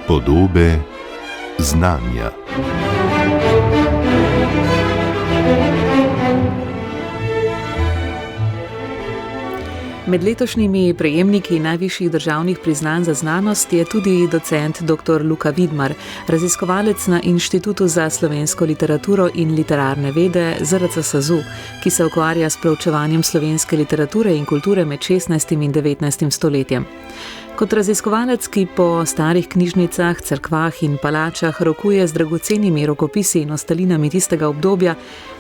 Podobe znanja. Med letošnjimi prejemniki najvišjih državnih priznanj za znanost je tudi docent dr. Luka Vidmar, raziskovalec na Inštitutu za slovensko literaturo in literarne vede ZRC SAZU, ki se ukvarja s preučevanjem slovenske literature in kulture med 16. in 19. stoletjem. Kot raziskovalec, ki po starih knjižnicah, cerkvah in palačah rokuje z dragocenimi rokopisi in ostalinami tistega obdobja,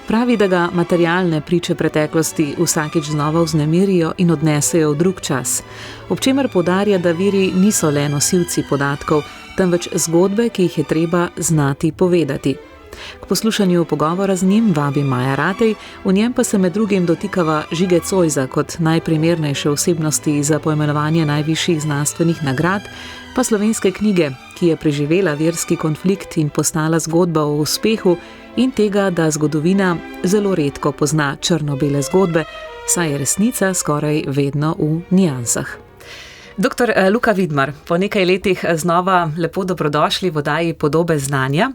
pravi, da ga materialne priče preteklosti vsakič znova vznemirijo in odnesejo v drug čas. Ob čemer poudarja, da viri niso le nosilci podatkov, temveč zgodbe, ki jih je treba znati povedati. K poslušanju pogovora z njim vabi Maja Ratej, v njem pa se med drugim dotikava Žige Zoisa kot najprimernejše osebnosti za poimenovanje najvišjih znanstvenih nagrad, pa slovenske knjige, ki je preživela verski konflikt in postala zgodba o uspehu, in tega, da zgodovina zelo redko pozna črno-bele zgodbe, saj je resnica skoraj vedno v niansah. Dr. Luka Vidmar, po nekaj letih znova lepo dobrodošli v oddaji Podobe znanja.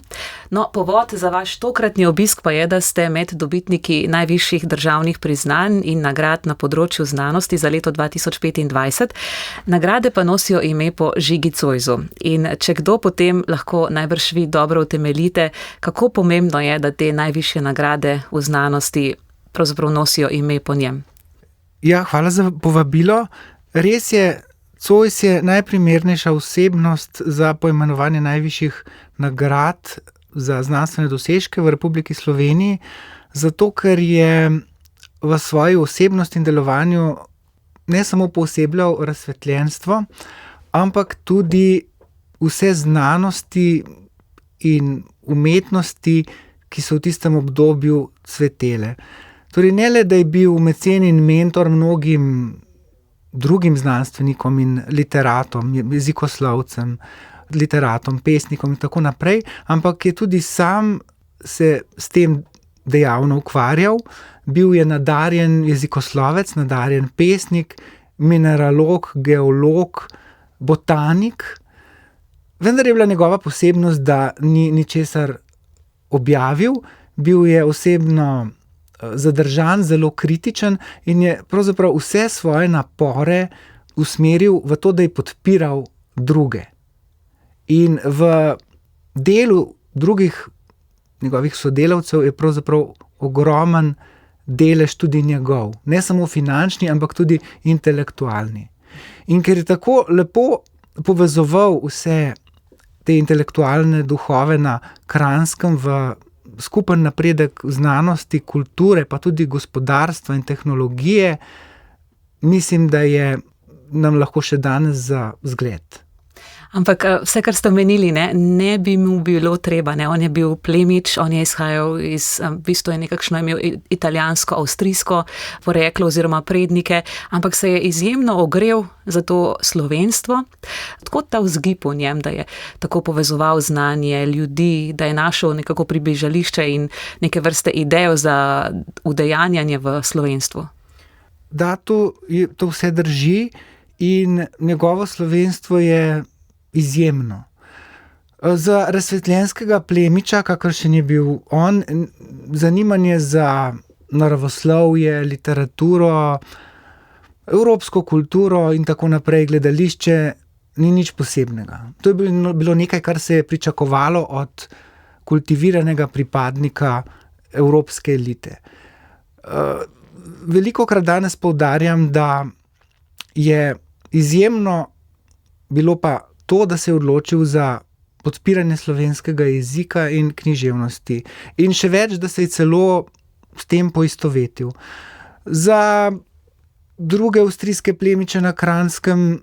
No, povod za vaš tokratni obisk pa je, da ste med dobitniki najvišjih državnih priznanj in nagrad na področju znanosti za leto 2025. Nagrade pa nosijo ime po Žigi Zoisu. In če kdo, potem lahko najbrž vi dobro utemeljite, kako pomembno je, da te najvišje nagrade v znanosti pravzaprav nosijo ime po njem. Ja, hvala za povabilo. Res je, Zois je najprimernejša osebnost za poimenovanje najvišjih nagrad za znanstvene dosežke v Republiki Sloveniji, zato ker je v svoji osebnosti in delovanju ne samo poosebljal razsvetljenstvo, ampak tudi vse znanosti in umetnosti, ki so v tistem obdobju cvetele. Torej ne le, da je bil mecen in mentor mnogim drugim znanstvenikom in literatom, jezikoslovcem, literatom, pesnikom in tako naprej, ampak je tudi sam se s tem dejavno ukvarjal. Bil je nadarjen jezikoslovec, nadarjen pesnik, mineralog, geolog, botanik, vendar je bila njegova posebnost, da ni ničesar objavil, bil je osebno zadržan, zelo kritičen in je pravzaprav vse svoje napore usmeril v to, da je podpiral druge. In v delu drugih njegovih sodelavcev je pravzaprav ogromen delež tudi njegov. Ne samo finančni, ampak tudi intelektualni. In ker je tako lepo povezoval vse te intelektualne duhove na Kranjskem v skupen napredek znanosti, kulture, pa tudi gospodarstva in tehnologije, mislim, da je nam lahko še danes za zgled. Ampak vse, kar ste omenili, ne bi mu bilo treba, on je bil plemič, on je izhajal iz, v bistvu je nekakšno imel italijansko-avstrijsko poreklo oziroma prednike, ampak se je izjemno ogrel za to slovenstvo. Tako ta vzgib v njem, da je tako povezoval znanje ljudi, da je našel nekako približališče in neke vrste idejo za udejanjanje v slovenstvu. Da, to vse drži in njegovo slovenstvo je izjemno. Za razsvetljenskega plemiča, kakršen je bil on, zanimanje za naravoslovje, literaturo, evropsko kulturo in tako naprej, gledališče, ni nič posebnega. To je bilo nekaj, kar se je pričakovalo od kultiviranega pripadnika evropske elite. Velikokrat danes poudarjam, da je izjemno bilo pa to, da se je odločil za podpiranje slovenskega jezika in književnosti. In še več, da se je celo s tem poistovetil. Za druge avstrijske plemiče na Kranjskem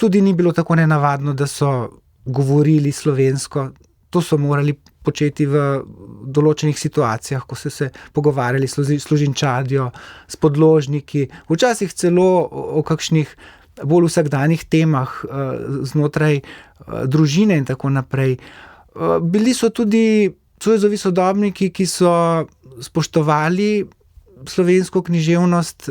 tudi ni bilo tako nenavadno, da so govorili slovensko. To so morali početi v določenih situacijah, ko so se pogovarjali s služinčadjo, s podložniki, včasih celo o kakšnih bolj vsakdanjih temah znotraj družine in tako naprej. Bili so tudi Zoisovi sodobniki, ki so spoštovali slovensko književnost,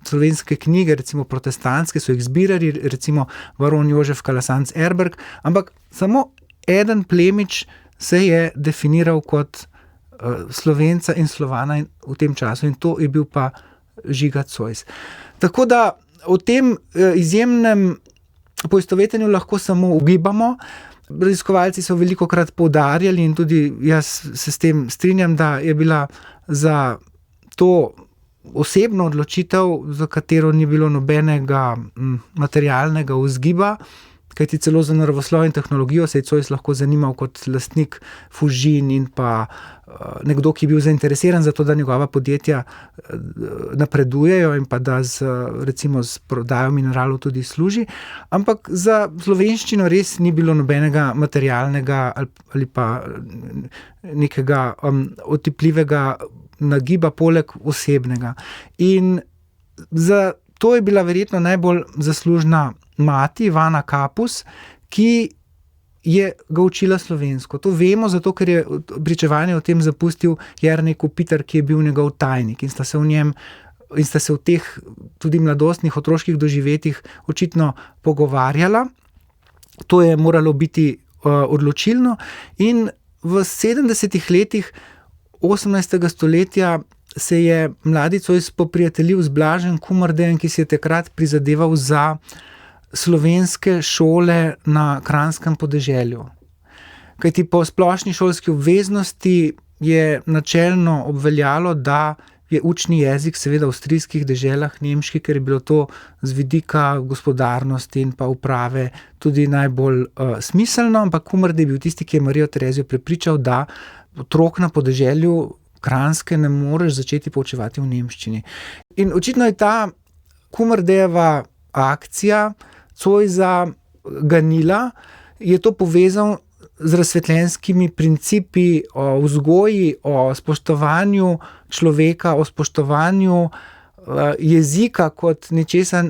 slovenske knjige, recimo protestantske, so jih zbirali, recimo baron Jožef Kalasanc Erberg, ampak samo eden plemič se je definiral kot Slovenca in Slovana v tem času, in to je bil pa Žiga Zois. Tako da o tem izjemnem poistovetenju lahko samo ugibamo. Raziskovalci so velikokrat poudarjali in tudi jaz se s tem strinjam, da je bila za to osebno odločitev, za katero ni bilo nobenega materialnega vzgiba, kajti celo za naravoslovje in tehnologijo se je Zois lahko zanimal kot lastnik Fužin in pa nekdo, ki je bil zainteresiran za to, da njegova podjetja napredujejo in pa da recimo z prodajo mineralov tudi služi. Ampak za slovenščino res ni bilo nobenega materialnega ali pa nekega otipljivega nagiba poleg osebnega. In za to je bila verjetno najbolj zaslužna mati Ivana Kapus, ki je ga učila slovensko. To vemo, zato ker je pričevanje o tem zapustil Jernej Kopitar, ki je bil njegov tajnik, in sta se v teh tudi mladostnih otroških doživetjih očitno pogovarjala. To je moralo biti odločilno, in v 70. letih 18. stoletja se je mladi Zois poprijateljil z Blažem Kumardejem, ki si je takrat prizadeval za slovenske šole na kranjskem podeželju. Kajti po splošni šolski obveznosti je načelno obveljalo, da je učni jezik seveda v avstrijskih deželah nemški, ker je bilo to z vidika gospodarnosti in pa uprave tudi najbolj smiselno, ampak Kumardej je bil tisti, ki je Marijo Terezijo prepričal, da otrok na podeželju Kranjske ne moreš začeti poučevati v nemščini. In očitno je ta Kumardejeva akcija Zoisa ganila, je to povezal z razsvetljenskimi principi o vzgoji, o spoštovanju človeka, o spoštovanju jezika kot nečesa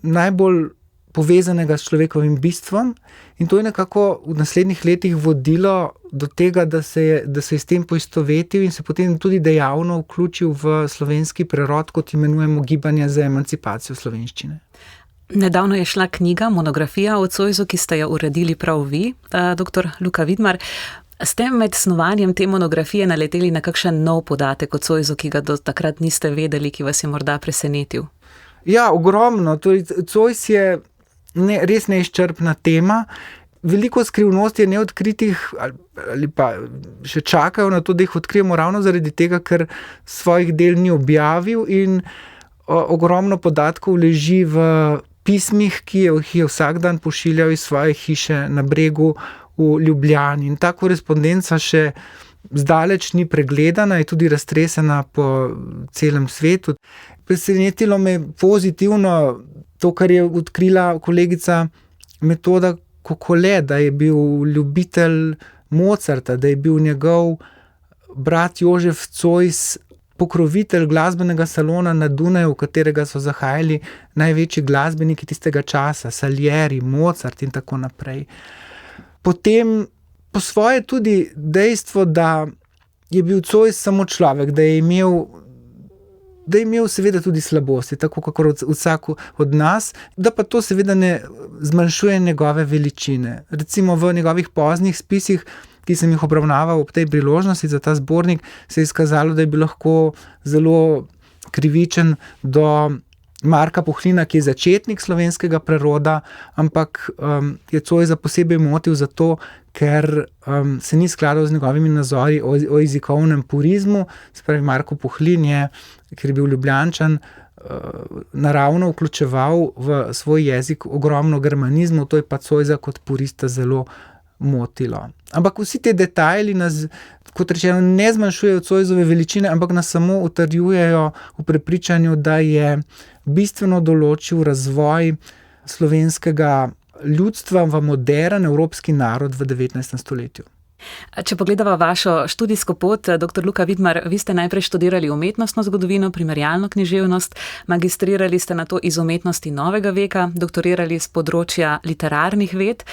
najbolj povezanega s človekovim bistvom, in to je nekako v naslednjih letih vodilo do tega, da se je s tem poistovetil in se potem tudi dejavno vključil v slovenski prerod, kot imenujemo Gibanje za emancipacijo slovenščine. Nedavno je šla knjiga, monografija o Zoisu, ki ste jo uredili prav vi, dr. Luka Vidmar. Ste med snovanjem te monografije naleteli na kakšen nov podatek o Zoisu, ki ga do takrat niste vedeli, ki vas je morda presenetil? Ja, ogromno. Zois je res neizčrpna tema. Veliko skrivnosti je neodkritih ali pa še čakajo na to, da jih odkrijemo ravno zaradi tega, ker svojih del ni objavil, in ogromno podatkov leži v pismih, ki je vsak dan pošiljal iz svoje hiše na Bregu v Ljubljani. In ta korespondenca še zdaleč ni pregledana, je tudi raztresena po celem svetu. Presenetilo me pozitivno to, kar je odkrila kolegica Metoda Kokole, da je bil ljubitelj Mozarta, da je bil njegov brat Jožef Zois pokrovitelj glasbenega salona na Dunaju, v katerega so zahajali največji glasbeniki tistega časa, Salieri, Mozart in tako naprej. Potem po svoje tudi dejstvo, da je bil Zois samo človek, da je imel seveda tudi slabosti, tako kakor vsak od nas, da pa to seveda ne zmanjšuje njegove veličine. Recimo v njegovih poznih spisih, ki sem jih obravnaval ob tej priložnosti za ta zbornik, se je izkazalo, da je bil lahko zelo krivičen do Marka Puhlina, ki je začetnik slovenskega preroda, ampak je Zoisa posebej motil zato, ker se ni skladal z njegovimi nazori o jezikovnem purizmu. Se pravi, Marko Puhlin je, ker je bil Ljubljančan, naravno vključeval v svoj jezik ogromno germanizmov, to je pa Zoisa kot purista zelo motilo. Ampak vsi te detajli nas, kot rečeno, ne zmanjšujejo Zoisove veličine, ampak nas samo utrjujejo v prepričanju, da je bistveno določil razvoj slovenskega ljudstva v moderen evropski narod v 19. stoletju. Če pogledava vašo študijsko pot, dr. Luka Vidmar, vi ste najprej študirali umetnostno zgodovino, primerjalno književnost, magistrirali ste nato iz umetnosti novega veka, doktorirali z področja literarnih ved.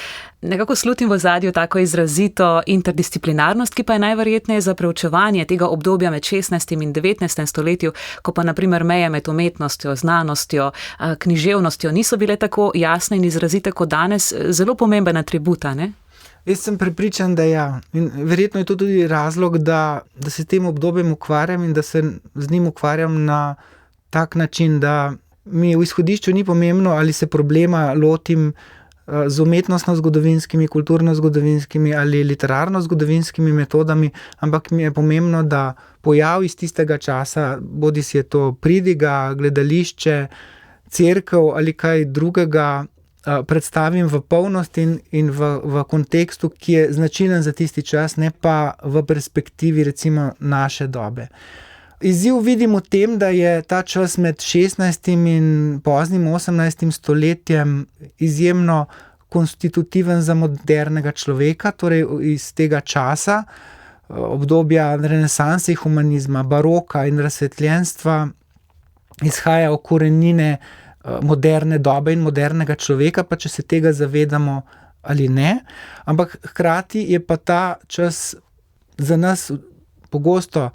Nekako slutim v ozadju tako izrazito interdisciplinarnost, ki pa je najverjetneje za preučevanje tega obdobja med 16. in 19. stoletju, ko pa naprimer meje med umetnostjo, znanostjo, književnostjo niso bile tako jasne in izrazite kot danes, zelo pomemben atribut, ne? Jaz sem prepričan, da ja. In verjetno je to tudi razlog, da se tem obdobjem ukvarjam in da se z njim ukvarjam na tak način, da mi v izhodišču ni pomembno, ali se problema lotim z umetnostno-zgodovinskimi, kulturno-zgodovinskimi ali literarno-zgodovinskimi metodami, ampak mi je pomembno, da pojav iz tistega časa, bodisi je to pridiga, gledališče, cerkev ali kaj drugega, predstavim v polnosti in v kontekstu, ki je značilen za tisti čas, ne pa v perspektivi recimo naše dobe. Izziv vidim v tem, da je ta čas med 16. in poznim 18. stoletjem izjemno konstitutiven za modernega človeka, torej iz tega časa, obdobja renesanse, humanizma, baroka in razsvetljenstva, izhaja korenine moderne dobe in modernega človeka, pa če se tega zavedamo ali ne. Ampak hkrati je pa ta čas za nas pogosto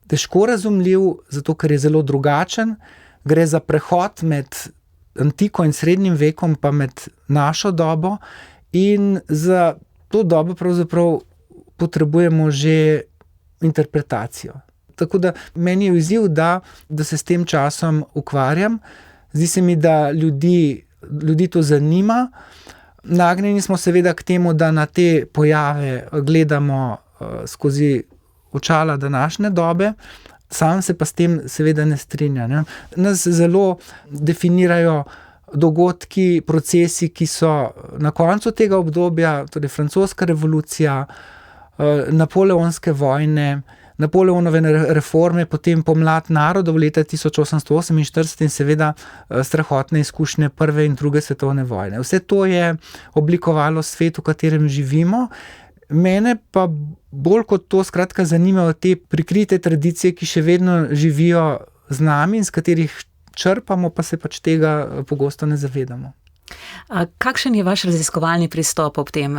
težko razumljiv, zato ker je zelo drugačen. Gre za prehod med antiko in srednjim vekom, pa med našo dobo, in za to dobo pravzaprav potrebujemo že interpretacijo. Tako da meni je izziv, da se s tem časom ukvarjam. Zdi se mi, da ljudi to zanima. Nagnjeni smo seveda k temu, da na te pojave gledamo skozi očala današnje dobe, sam se pa s tem seveda ne strinjam. Ne. Nas zelo definirajo dogodki, procesi, ki so na koncu tega obdobja, torej francoska revolucija, napoleonske vojne, Napoleonove reforme, potem pomlad narodov leta 1848 in seveda strahotne izkušnje prve in druge svetovne vojne. Vse to je oblikovalo svet, v katerem živimo. Mene pa bolj kot to skratka zanimajo te prikrite tradicije, ki še vedno živijo z nami in z katerih črpamo, pa se pač tega pogosto ne zavedamo. Kakšen je vaš raziskovalni pristop ob tem?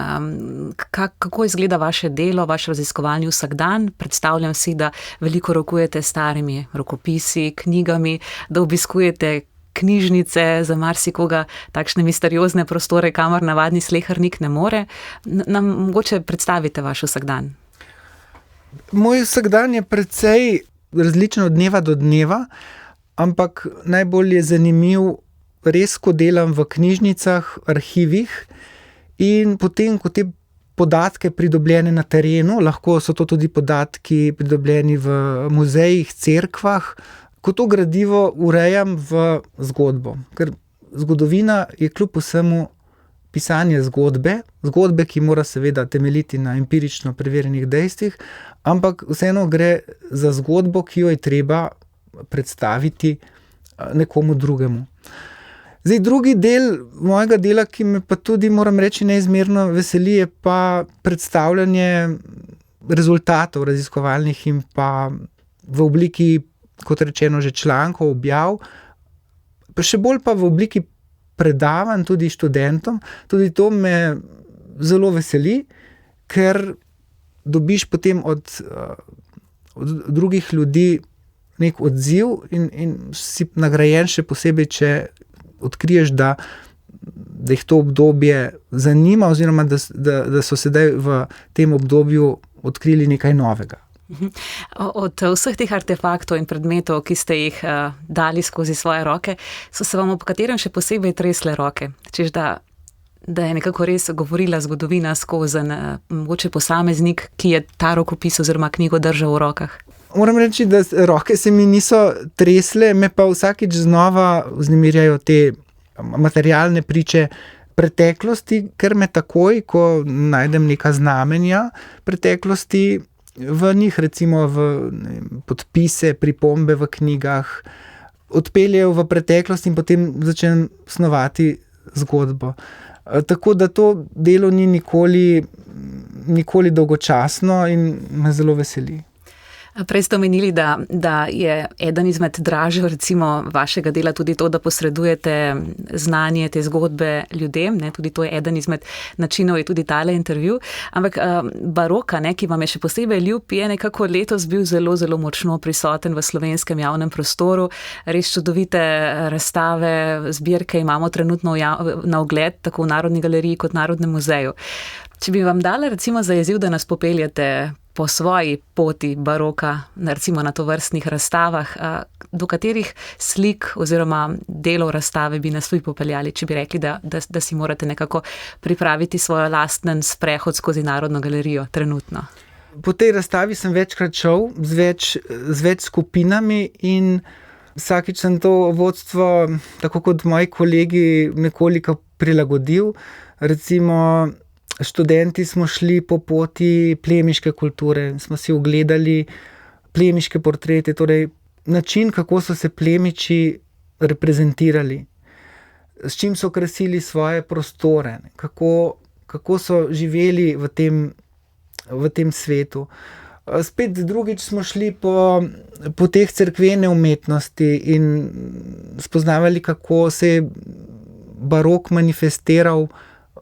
Kako izgleda vaše delo, vaš raziskovalni vsakdan? Predstavljam si, da veliko rokujete s starimi rokopisi, knjigami, da obiskujete knjižnice, za marsikoga takšne misteriozne prostore, kamor navadni slehernik ne more. Nam mogoče predstavite vaš vsakdan? Moj vsakdan je precej različen od dneva do dneva, ampak najbolj je zanimiv res, ko delam v knjižnicah, arhivih in potem, ko te podatke pridobljene na terenu, lahko so to tudi podatki pridobljeni v muzejih, cerkvah, ko to gradivo urejam v zgodbo. Ker zgodovina je kljub vsemu pisanje zgodbe, ki mora seveda temeljiti na empirično preverjenih dejstvih, ampak vseeno gre za zgodbo, ki jo je treba predstaviti nekomu drugemu. Zdaj, drugi del mojega dela, ki me pa tudi, moram reči, neizmerno veseli, je pa predstavljanje rezultatov raziskovalnih in pa v obliki, kot rečeno, že člankov, objav, pa še bolj pa v obliki predavanj tudi študentom. Tudi to me zelo veseli, ker dobiš potem od drugih ljudi nek odziv in si nagrajen še posebej, če odkriješ, da jih to obdobje zanima oziroma da so sedaj v tem obdobju odkrili nekaj novega. Od vseh teh artefaktov in predmetov, ki ste jih dali skozi svoje roke, so se vam ob katerem še posebej tresle roke? Češ, da je nekako res govorila zgodovina skozi mogoče posameznik, ki je ta rokopis oziroma knjigo držal v rokah? Moram reči, da roke se mi niso tresle, me pa vsakič znova vznemirjajo te materialne priče preteklosti, ker me takoj, ko najdem neka znamenja preteklosti, v njih recimo v podpise, pripombe v knjigah, odpeljejo v preteklost in potem začnem snovati zgodbo. Tako da to delo ni nikoli dolgočasno in me zelo veseli. Prej ste omenili, da je eden izmed dražev recimo vašega dela tudi to, da posredujete znanje, te zgodbe ljudem, ne? Tudi to je eden izmed načinov, je tudi tale intervju. Ampak baroka, ne, ki vam je še posebej ljub, je nekako letos bil zelo, zelo močno prisoten v slovenskem javnem prostoru. Res čudovite razstave, zbirke imamo trenutno na ogled, tako v Narodni galeriji kot Narodnem muzeju. Če bi vam dala recimo za izziv, da nas popeljete po svoji poti baroka, recimo na tovrstnih razstavah, do katerih slik oziroma delov razstave bi nas tudi popeljali, če bi rekli, da si morate nekako pripraviti svoj lasten sprehod skozi Narodno galerijo trenutno? Po tej razstavi sem večkrat šel z več skupinami in vsakič sem to vodstvo, tako kot moji kolegi, nekoliko prilagodil. Recimo, študenti smo šli po poti plemiške kulture, smo si ogledali plemiške portrete, torej način, kako so se plemiči reprezentirali, s čim so krasili svoje prostore, kako so živeli v tem svetu. Spet drugič smo šli po teh cerkvene umetnosti in spoznavali, kako se je barok manifestiral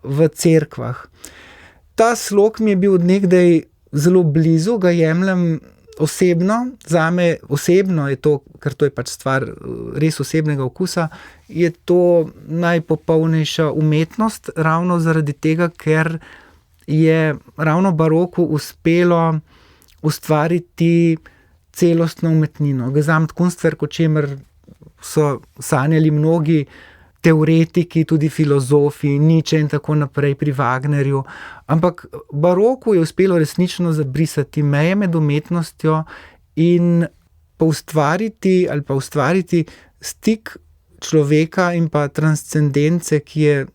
v cerkvah. Ta slog mi je bil od nekdaj zelo blizu, ga jemljem osebno. Zame osebno je to, ker to je pač stvar res osebnega okusa, je to najpopolnejša umetnost, ravno zaradi tega, ker je ravno baroku uspelo ustvariti celostno umetnino. Gesamtkunstwerk, o čemer so sanjali mnogi teoretiki, tudi filozofi, Nietzsche in tako naprej pri Wagnerju. Ampak baroku je uspelo resnično zabrisati meje med umetnostjo in ustvariti stik človeka in pa transcendence, ki je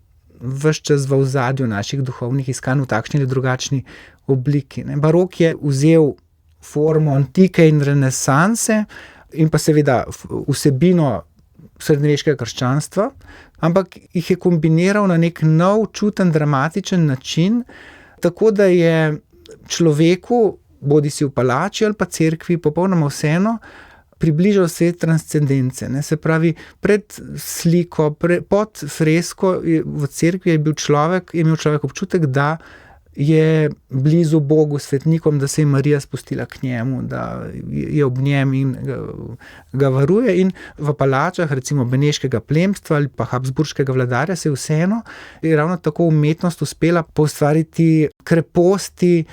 ves čas v ozadju naših duhovnih iskanj v takšni ali drugačni obliki. Barok je vzel formo antike in renesanse in pa seveda vsebino srednjeveškega krščanstva, ampak jih je kombiniral na nek nov, čuten, dramatičen način, tako da je človeku, bodisi v palači ali pa cerkvi, popolnoma vseeno, približal svet transcendence. Se pravi, pred sliko, pod fresko v cerkvi je imel človek občutek, da je blizu Bogu, svetnikom, da se je Marija spustila k njemu, da je ob njem in ga varuje. In v palačah, recimo beneškega plemstva ali pa habsburškega vladarja, se je vseeno je ravno tako umetnost uspela poustvariti kreposti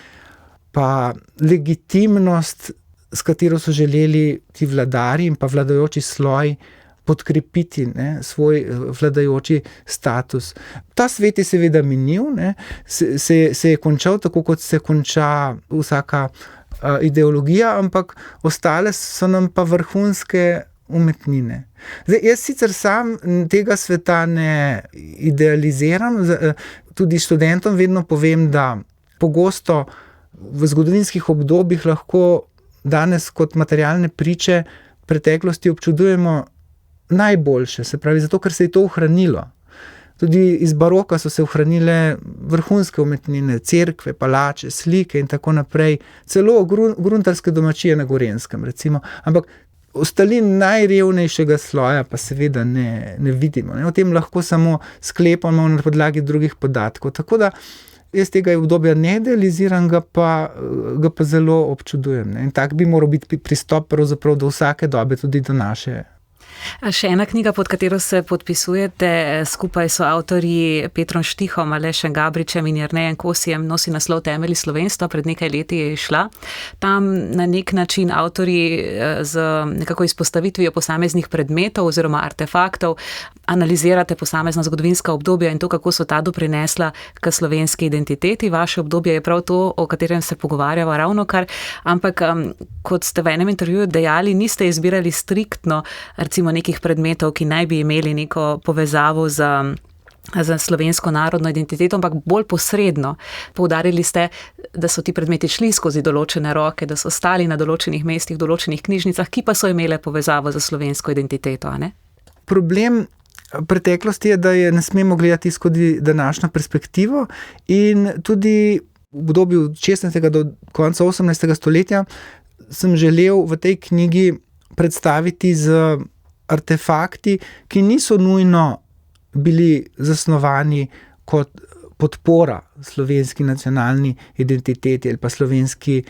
pa legitimnost, s katero so želeli ti vladarji in pa vladajoči sloj podkrepiti svoj vladajoči status. Ta svet je seveda minil, se je končal tako, kot se konča vsaka ideologija, ampak ostale so nam pa vrhunske umetnine. Zdaj, jaz sicer sam tega sveta ne idealiziram, tudi študentom vedno povem, da pogosto v zgodovinskih obdobjih lahko danes kot materialne priče preteklosti občudujemo najboljše, se pravi, zato ker se je to ohranilo. Tudi iz baroka so se ohranile vrhunske umetnine, cerkve, palače, slike in tako naprej, celo gruntarske domačije na Gorenjskem, recimo, ampak ostalin najrevnejšega sloja pa seveda ne vidimo. O tem lahko samo sklepamo na podlagi drugih podatkov. Tako da jaz tega obdobja ne idealiziram, ga pa zelo občudujem. In tak bi moral biti pristop pravzaprav do vsake dobe, tudi do naše. Še ena knjiga, pod katero se podpisujete, skupaj so avtorji Petrom Štihom, Alešem Gabričem in Jernejem Kosijem, nosi naslov Temelji slovenstva, pred nekaj leti je izšla. Tam na nek način avtorji z nekako izpostavitvijo posameznih predmetov oziroma artefaktov analizirate posamezna zgodovinska obdobja in to, kako so ta doprinesla k slovenski identiteti. Vaše obdobje je prav to, o katerem se pogovarjava ravnokar, ampak kot ste v enem intervjuju dejali, niste izbirali striktno recimo nekih predmetov, ki naj bi imeli neko povezavo z slovensko narodno identiteto, ampak bolj posredno. Poudarili ste, da so ti predmeti šli skozi določene roke, da so stali na določenih mestih, določenih knjižnicah, ki pa so imele povezavo z slovensko identiteto, a ne? Problem preteklosti je, da je ne smemo gledati skozi današnjo perspektivo in tudi v obdobju 16. do konca 18. stoletja sem želel v tej knjigi predstaviti z artefakti, ki niso nujno bili zasnovani kot podpora slovenski nacionalni identiteti ali pa slovenski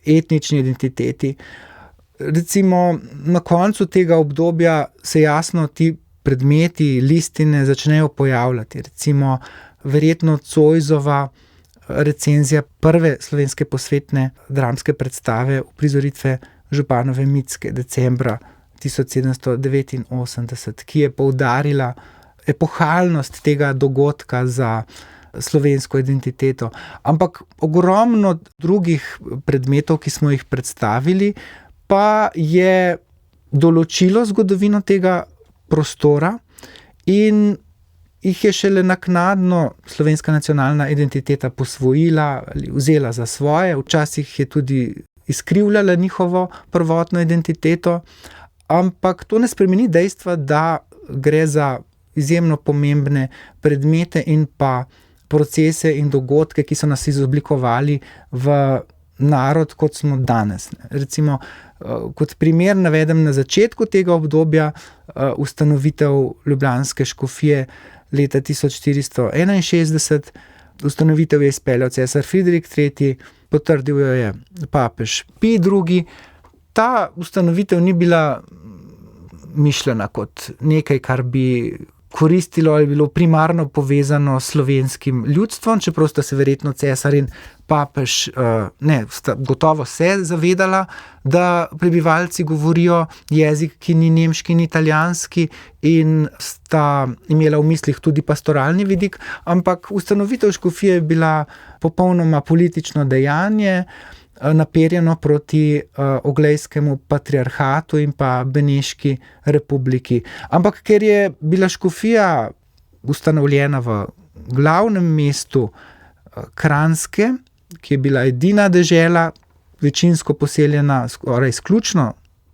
etnični identiteti. Recimo na koncu tega obdobja se jasno ti predmeti, listine začnejo pojavljati. Recimo verjetno Zoisova recenzija prve slovenske posvetne dramske predstave uprizoritve Županove Mitske decembra 1789, ki je poudarila epohalnost tega dogodka za slovensko identiteto. Ampak ogromno drugih predmetov, ki smo jih predstavili, pa je določilo zgodovino tega prostora in jih je šele naknadno slovenska nacionalna identiteta posvojila ali vzela za svoje, včasih je tudi izkrivljala njihovo prvotno identiteto, ampak to ne spremeni dejstva, da gre za izjemno pomembne predmete in pa procese in dogodke, ki so nas izoblikovali v narod, kot smo danes. Recimo, kot primer navedem na začetku tega obdobja ustanovitev ljubljanske škofije leta 1461. Ustanovitev je izpeljal cesar Friderik III., potrdil jo je papež Pij II. Ta ustanovitev ni bila mišljena kot nekaj, kar bi koristilo ali bilo primarno povezano s slovenskim ljudstvom, čeprav sta se verjetno cesar in papež sta gotovo se zavedala, da prebivalci govorijo jezik, ki ni nemški in italijanski, in sta imela v mislih tudi pastoralni vidik, ampak ustanovitev škofije je bila popolnoma politično dejanje, naperjeno proti Oglejskemu patriarhatu in pa Beneški republiki. Ampak ker je bila škofija ustanovljena v glavnem mestu Kranjske, ki je bila edina dežela, večinsko poseljena skoraj izključno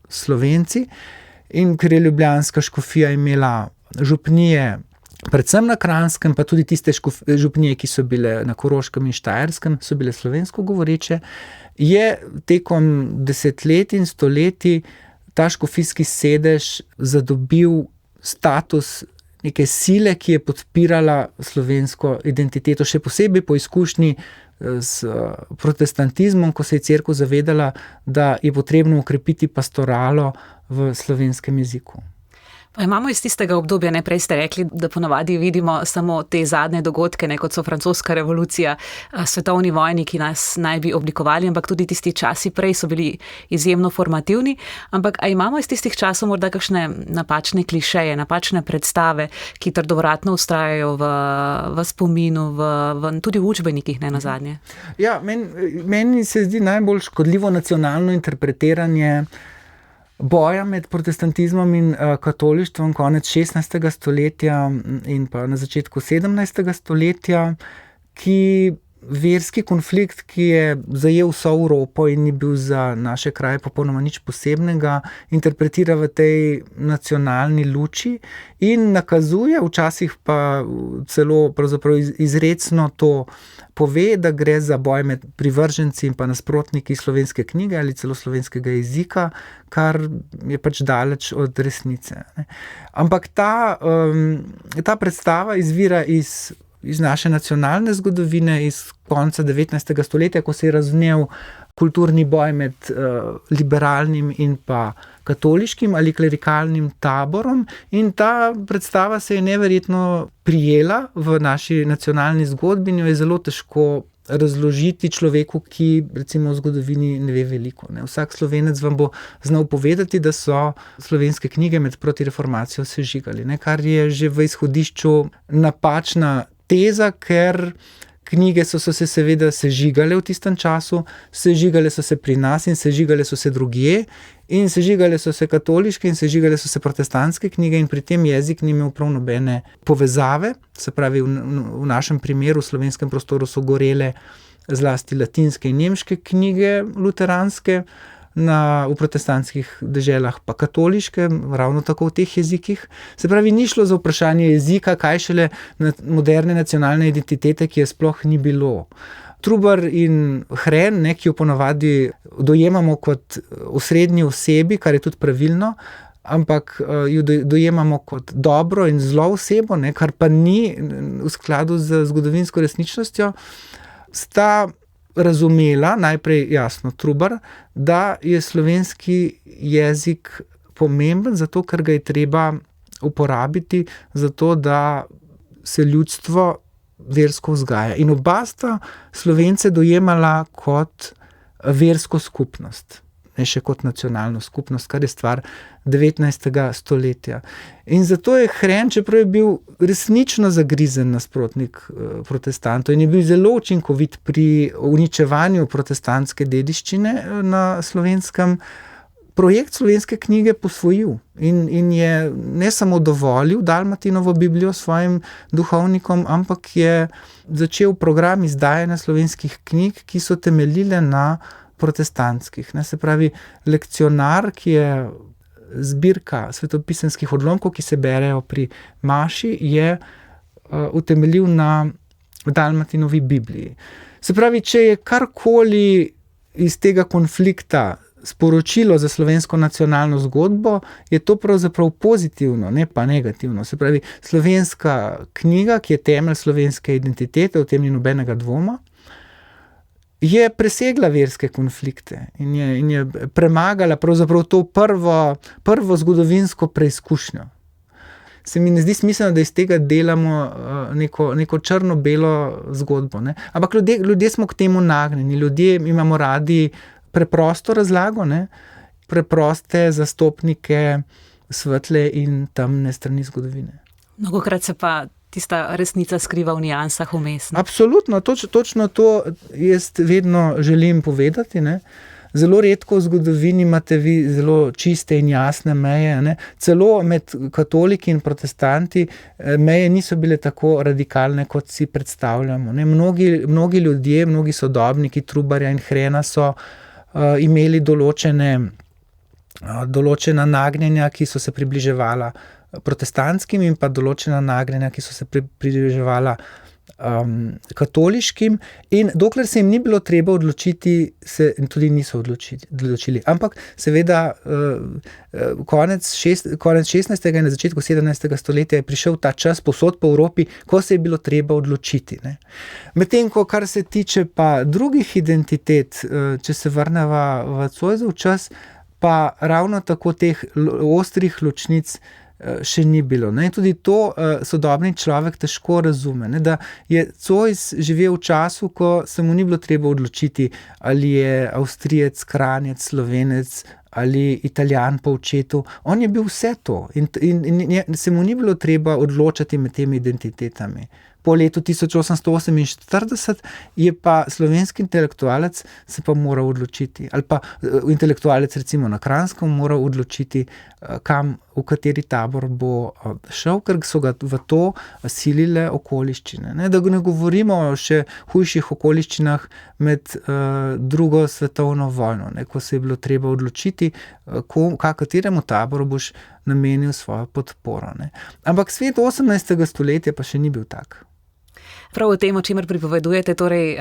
Slovenci, in ker je ljubljanska škofija imela župnije predvsem na Kranjskem, pa tudi tiste župnije, ki so bile na Koroškem in Štajerskem, so bile slovensko govoreče, je tekom desetletij in stoletij ta škofijski sedež zadobil status neke sile, ki je podpirala slovensko identiteto, še posebej po izkušnji s protestantizmom, ko se je cerkev zavedala, da je potrebno okrepiti pastoralo v slovenskem jeziku. Pa imamo iz tistega obdobja, prej ste rekli, da ponavadi vidimo samo te zadnje dogodke, kot so francoska revolucija, svetovni vojni, ki nas naj bi oblikovali, ampak tudi tisti časi prej so bili izjemno formativni. Ampak a imamo iz tistih časov morda kakšne napačne klišeje, napačne predstave, ki trdovratno vztrajajo v spominu, tudi v učbenikih, ne nazadnje? Ja, meni se zdi najbolj škodljivo nacionalno interpretiranje boja med protestantizmom in katolištvom konec 16. stoletja in pa na začetku 17. stoletja, ki verski konflikt, ki je zajel vso Evropo in ni bil za naše kraje popolnoma nič posebnega, interpretira v tej nacionalni luči in nakazuje, včasih pa celo pravzaprav izrecno to pove, da gre za boj med privrženci in pa nasprotniki slovenske knjige ali celo slovenskega jezika, kar je pač daleč od resnice. Ampak ta predstava izvira iz naše nacionalne zgodovine, iz konca 19. stoletja, ko se je razvnel kulturni boj med liberalnim in pa katoliškim ali klerikalnim taborom, in ta predstava se je neverjetno prijela v naši nacionalni zgodbi in jo je zelo težko razložiti človeku, ki recimo v zgodovini ne ve veliko. Vsak Slovenec vam bo znal povedati, da so slovenske knjige med protireformacijo sežigali, kar je že v izhodišču napačna teza, ker knjige so se seveda sežigale v tistem času, sežigale so se pri nas in sežigale so se drugje, in sežigale so se katoliške in sežigale so se protestantske knjige, in pri tem jezik ni imel prav nobene povezave. Se pravi, v našem primeru, v slovenskem prostoru so gorele zlasti latinske in nemške knjige luteranske, v protestantskih deželah pa katoliške, ravno tako v teh jezikih. Se pravi, ni šlo za vprašanje jezika, kaj šele moderne nacionalne identitete, ki je sploh ni bilo. Trubar in Hren, ki jo ponavadi dojemamo kot osrednji osebi, kar je tudi pravilno, ampak jo dojemamo kot dobro in zlo osebo, kar pa ni v skladu z zgodovinsko resničnostjo, sta razumela, najprej jasno Trubar, da je slovenski jezik pomemben, zato ker ga je treba uporabiti, zato da se ljudstvo versko vzgaja. In oba sta Slovence dojemala kot versko skupnost, ne še kot nacionalno skupnost, kar je stvar 19. stoletja. In zato je Hren, čeprav je bil resnično zagrizen nasprotnik protestantov in je bil zelo učinkovit pri uničevanju protestantske dediščine na Slovenskem, projekt slovenske knjige posvojil in je ne samo dovolil Dalmatinovo Biblijo svojim duhovnikom, ampak je začel program izdajanja slovenskih knjig, ki so temeljile na protestantskih. Se pravi, lekcionar, ki je zbirka svetopisemskih odlomkov, ki se berejo pri maši, je utemeljil na Dalmatinovi Bibliji. Se pravi, če je karkoli iz tega konflikta sporočilo za slovensko nacionalno zgodbo, je to pravzaprav pozitivno, ne pa negativno. Se pravi, slovenska knjiga, ki je temelj slovenske identitete, o tem ni nobenega dvoma, je presegla verske konflikte in je premagala pravzaprav to prvo zgodovinsko preizkušnjo. Se mi ne zdi smiselno, da iz tega delamo neko črno-belo zgodbo. Ampak ljudje smo k temu nagnjeni, ljudje imamo radi preprosto razlago, preproste zastopnike svetle in temne strani zgodovine. Mnogokrat se pa tista resnica skriva v nijansah vmes. Absolutno, točno to jaz vedno želim povedati. Zelo redko v zgodovini imate vi zelo čiste in jasne meje. Celo med katoliki in protestanti meje niso bile tako radikalne, kot si predstavljamo. Mnogi ljudje, mnogi sodobniki Trubarja in Hrena so imeli določena nagnjenja, ki so se približevala protestantskim in pa določena nagnjenja, ki so se približevala katoliškim, in dokler se jim ni bilo treba odločiti, se tudi niso odločili. Ampak seveda konec 16. in na začetku 17. stoletja je prišel ta čas povsod po Evropi, ko se je bilo treba odločiti. Medtem ko, kar se tiče pa drugih identitet, če se vrneva v Zoisov čas, pa ravno tako teh ostrih ločnic še ni bilo. In tudi to sodobni človek težko razume, da je Zois živel v času, ko se mu ni bilo treba odločiti, ali je Avstrijec, Kranjec, Slovenec ali Italijan po očetu. On je bil vse to in se mu ni bilo treba odločati med temi identitetami. Po letu 1848 je pa slovenski intelektualec se pa moral odločiti, ali pa intelektualec recimo na Kranjskem moral odločiti, v kateri tabor bo šel, ker so ga v to silile okoliščine. Da ne govorimo o še hujših okoliščinah med drugo svetovno vojno, ko se je bilo treba odločiti, kateremu taboru boš namenil svojo podporo. Ampak svet 18. stoletja pa še ni bil tak. Prav o tem, o čemer pripovedujete, torej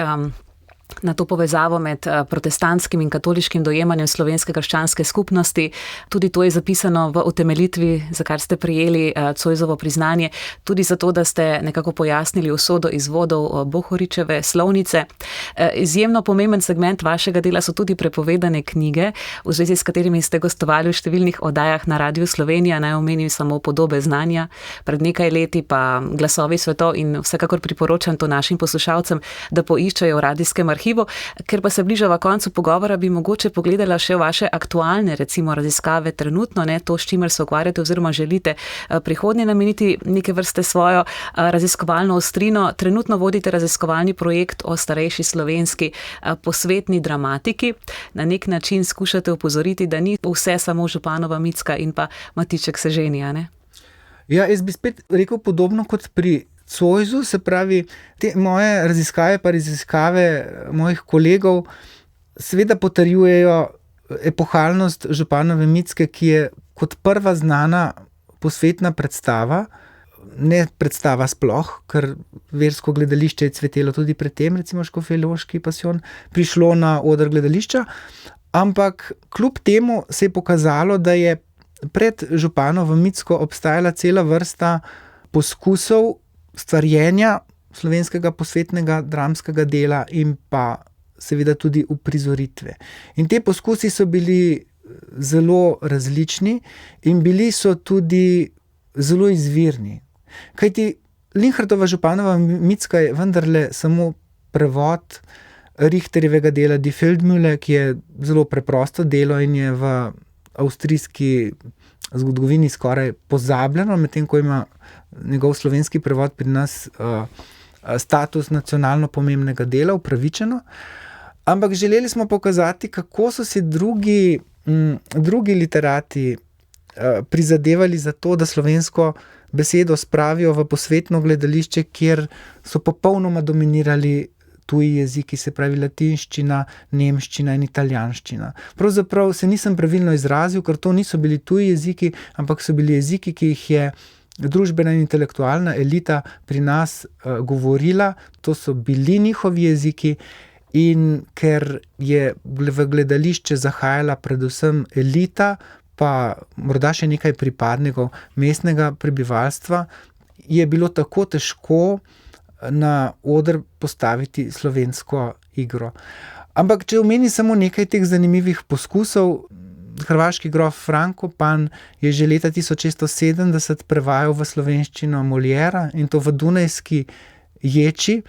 na to povezavo med protestantskim in katoliškim dojemanjem slovenske krščanske skupnosti. Tudi to je zapisano v utemeljitvi, za kar ste prejeli Zoisovo priznanje, tudi zato, da ste nekako pojasnili usodo izvodov Bohoričeve slovnice. Izjemno pomemben segment vašega dela so tudi prepovedane knjige, v zvezi s katerimi ste gostovali v številnih oddajah na Radiu Slovenija. Naj omenim samo Podobe znanja, pred nekaj leti pa Glasovi svetov, in vsekakor priporočam to našim poslušalcem, da poiščejo v radijskem arhivu. Ker pa se bližava koncu pogovora, bi mogoče pogledala še vaše aktualne, recimo raziskave trenutno, to, s čimer se ukvarjate oziroma želite prihodnje nameniti neke vrste svojo raziskovalno ostrino. Trenutno vodite raziskovalni projekt o starejši slovenski posvetni dramatiki. Na nek način skušate opozoriti, da ni vse samo Županova Micka in pa Matiček Seženja, ne? Ja, jaz bi spet rekel podobno kot pri Zoisu, se pravi, te moje raziskave pa raziskave mojih kolegov seveda potrjujejo epohalnost Županove Micke, ki je kot prva znana posvetna predstava, ne predstava sploh, ker versko gledališče je cvetelo tudi pred tem, recimo Škofjeloški pasijon, prišlo na oder gledališča, ampak kljub temu se je pokazalo, da je pred Županovo Micko obstajala cela vrsta poskusov stvarjenja slovenskega posvetnega dramskega dela in pa seveda tudi uprizoritve. In te poskusi so bili zelo različni in bili so tudi zelo izvirni. Kajti Linhartova Županova Micka je vendarle samo prevod Richterjevega dela Die Feldmühle, ki je zelo preprosto delo in je v avstrijski zgodovini skoraj pozabljeno, medtem ko ima njegov slovenski prevod pri nas status nacionalno pomembnega dela, upravičeno. Ampak želeli smo pokazati, kako so si drugi literati prizadevali za to, da slovensko besedo spravijo v posvetno gledališče, kjer so popolnoma dominirali tuji jeziki, se pravi latinščina, nemščina in italijanščina. Pravzaprav se nisem pravilno izrazil, ker to niso bili tuji jeziki, ampak so bili jeziki, ki jih je družbena in intelektualna elita pri nas govorila, to so bili njihovi jeziki. In ker je v gledališče zahajala predvsem elita, pa morda še nekaj pripadnikov mestnega prebivalstva, je bilo tako težko na oder postaviti slovensko igro. Ampak če omenim samo nekaj teh zanimivih poskusov, hrvaški grof Frankopan je že leta 1670 prevajal v slovenščino Moliera in to v dunajski ječi.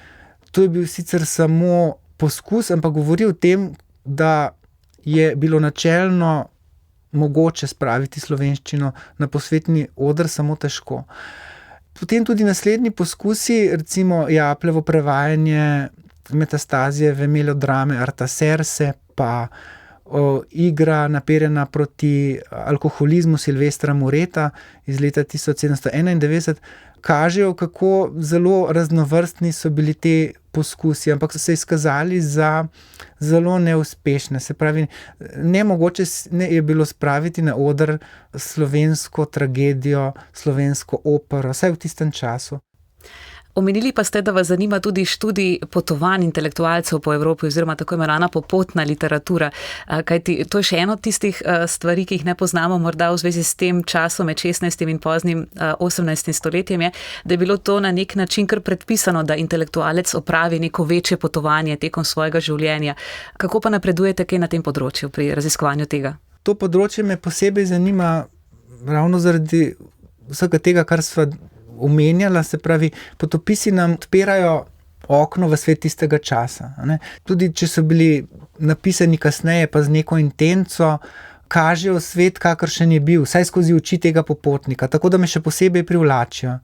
To je bil sicer samo poskus, ampak govori o tem, da je bilo načelno mogoče spraviti slovenščino na posvetni oder, samo težko. Potem tudi naslednji poskusi, recimo Japlevo prevajanje Metastazijeve melodrame Artaserse, pa igra naperjena proti alkoholizmu Silvestra Moreta iz leta 1791, kažejo, kako zelo raznovrstni so bili te poskusi, ampak so se izkazali za zelo neuspešne. Se pravi, nemogoče je bilo spraviti na oder slovensko tragedijo, slovensko opero, vsaj v tistem času. Omenili pa ste, da vas zanima tudi študij potovanj intelektualcev po Evropi oziroma tako imenovana popotna literatura. Kajti to je še eno od tistih stvari, ki jih ne poznamo morda v zvezi s tem časom med 16. in poznim 18. stoletjem, je, da je bilo to na nek način kar predpisano, da intelektualec opravi neko večje potovanje tekom svojega življenja. Kako pa napredujete kaj na tem področju pri raziskovanju tega? To področje me posebej zanima ravno zaradi vsega tega, kar sva omenjala, se pravi, potopisi nam odpirajo okno v svet tistega časa. Ne? Tudi če so bili napisani kasneje, pa z neko intenco, kažejo svet, kakršen je bil, vsaj skozi oči tega popotnika, tako da me še posebej privlačijo.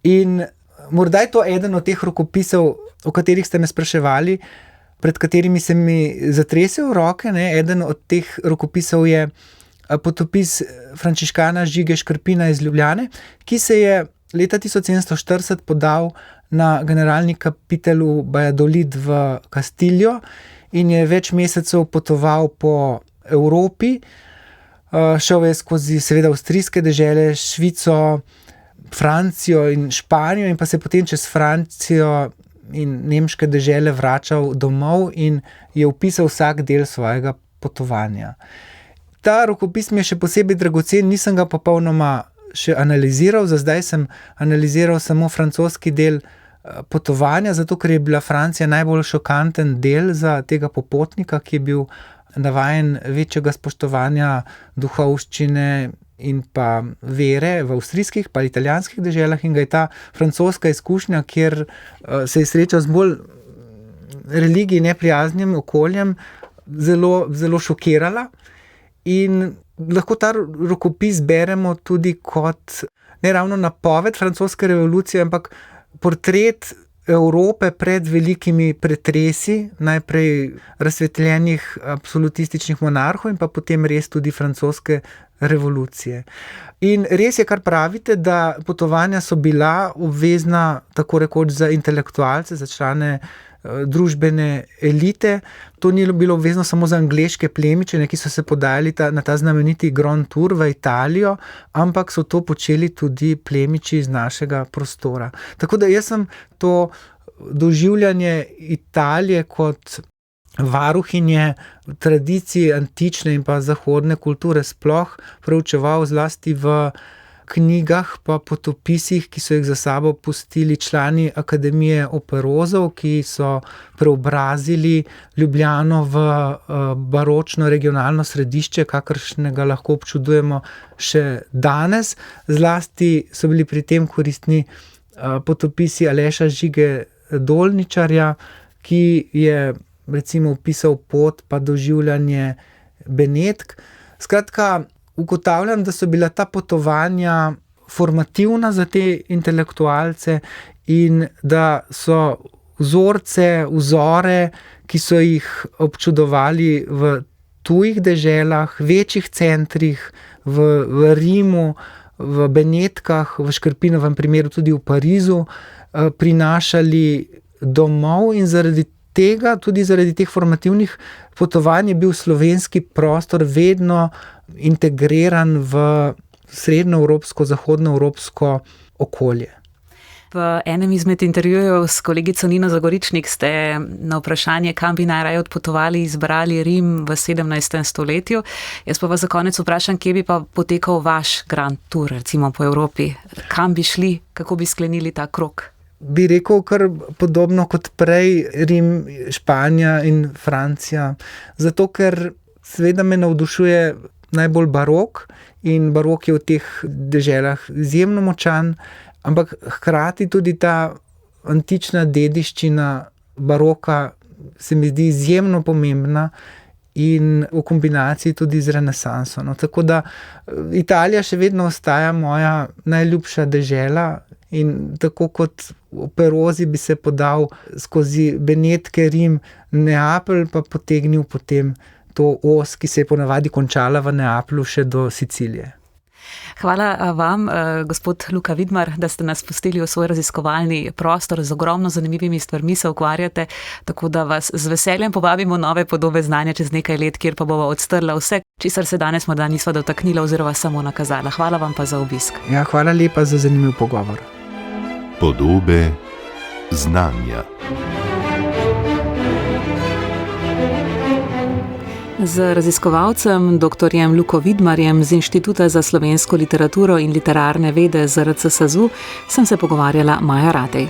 In morda je to eden od teh rokopisov, o katerih ste me spraševali, pred katerimi se mi zatresel roke, ne? Eden od teh rokopisov je potopis frančiškana Žige Škrpina iz Ljubljane, ki se je leta 1740 podal na generalni kapitel v Valladolid v Kastiljo in je več mesecev potoval po Evropi. Šel je skozi seveda avstrijske dežele, Švico, Francijo in Španijo in pa se potem čez Francijo in nemške dežele vračal domov in je opisal vsak del svojega potovanja. Ta rokopis mi je še posebej dragocen, nisem ga popolnoma še analiziral, za zdaj sem analiziral samo francoski del potovanja, zato ker je bila Francija najbolj šokanten del za tega popotnika, ki je bil navajen večjega spoštovanja duhovščine in pa vere v avstrijskih pa italijanskih deželah in ga je ta francoska izkušnja, kjer se je srečal z bolj religiji neprijaznim okoljem, zelo, zelo šokirala. In lahko ta rokopis beremo tudi kot ne ravno napoved francoske revolucije, ampak portret Evrope pred velikimi pretresi, najprej razsvetljenih absolutističnih monarhov in pa potem res tudi francoske revolucije. In res je, kar pravite, da potovanja so bila obvezna tako rekoč za intelektualce, za člane družbene elite. To ni bilo obvezno samo za angleške plemiče, ki so se podajali na ta znameniti Grand Tour v Italijo, ampak so to počeli tudi plemiči iz našega prostora. Tako da jaz sem to doživljanje Italije kot varuhinje tradicij antične in pa zahodne kulture sploh preučeval zlasti v knjigah pa potopisih, ki so jih za sabo pustili člani Akademije operozov, ki so preobrazili Ljubljano v baročno regionalno središče, kakršnega lahko občudujemo še danes. Zlasti so bili pri tem koristni potopisi Aleša Žige Dolničarja, ki je recimo opisal pot pa doživljanje Benetk. Skratka, ugotavljam, da so bila ta potovanja formativna za te intelektualce in da so vzore, ki so jih občudovali v tujih deželah, večjih centrih, v Rimu, v Benetkah, v Škrpinovem primeru tudi v Parizu, prinašali domov in tudi zaradi teh formativnih potovanj je bil slovenski prostor vedno integriran v srednjeevropsko, zahodnoevropsko okolje. V enem izmed intervjujev s kolegico Nino Zagoričnik ste na vprašanje, kam bi najraje odpotovali, izbrali Rim v 17. stoletju. Jaz pa vas za konec vprašam, kje bi pa potekal vaš Grand Tour, recimo po Evropi? Kam bi šli, kako bi sklenili ta krog? Bi rekel kar podobno kot prej, Rim, Španija in Francija. Zato, ker seveda me navdušuje najbolj barok in barok je v teh deželah izjemno močan, ampak hkrati tudi ta antična dediščina baroka se mi zdi izjemno pomembna in v kombinaciji tudi z renesanso. Tako da Italija še vedno ostaja moja najljubša dežela. In tako kot operozi bi se podal skozi Benetke, Rim, Neapelj, pa potegnil potem to os, ki se je ponavadi končala v Neaplju še do Sicilije. Hvala vam, gospod Luka Vidmar, da ste nas pustili v svoj raziskovalni prostor. Z ogromno zanimivimi stvarmi se ukvarjate, tako da vas z veseljem povabimo nove podobe znanja čez nekaj let, kjer pa bova odstrla vse, česar se danes morda nisva dotaknila oziroma samo nakazala. Hvala vam pa za obisk. Ja, hvala lepa za zanimiv pogovor. Podobe znanja. Z raziskovalcem dr. Luko Vidmarjem z Inštituta za slovensko literaturo in literarne vede ZRC SAZU sem se pogovarjala Maja Ratej.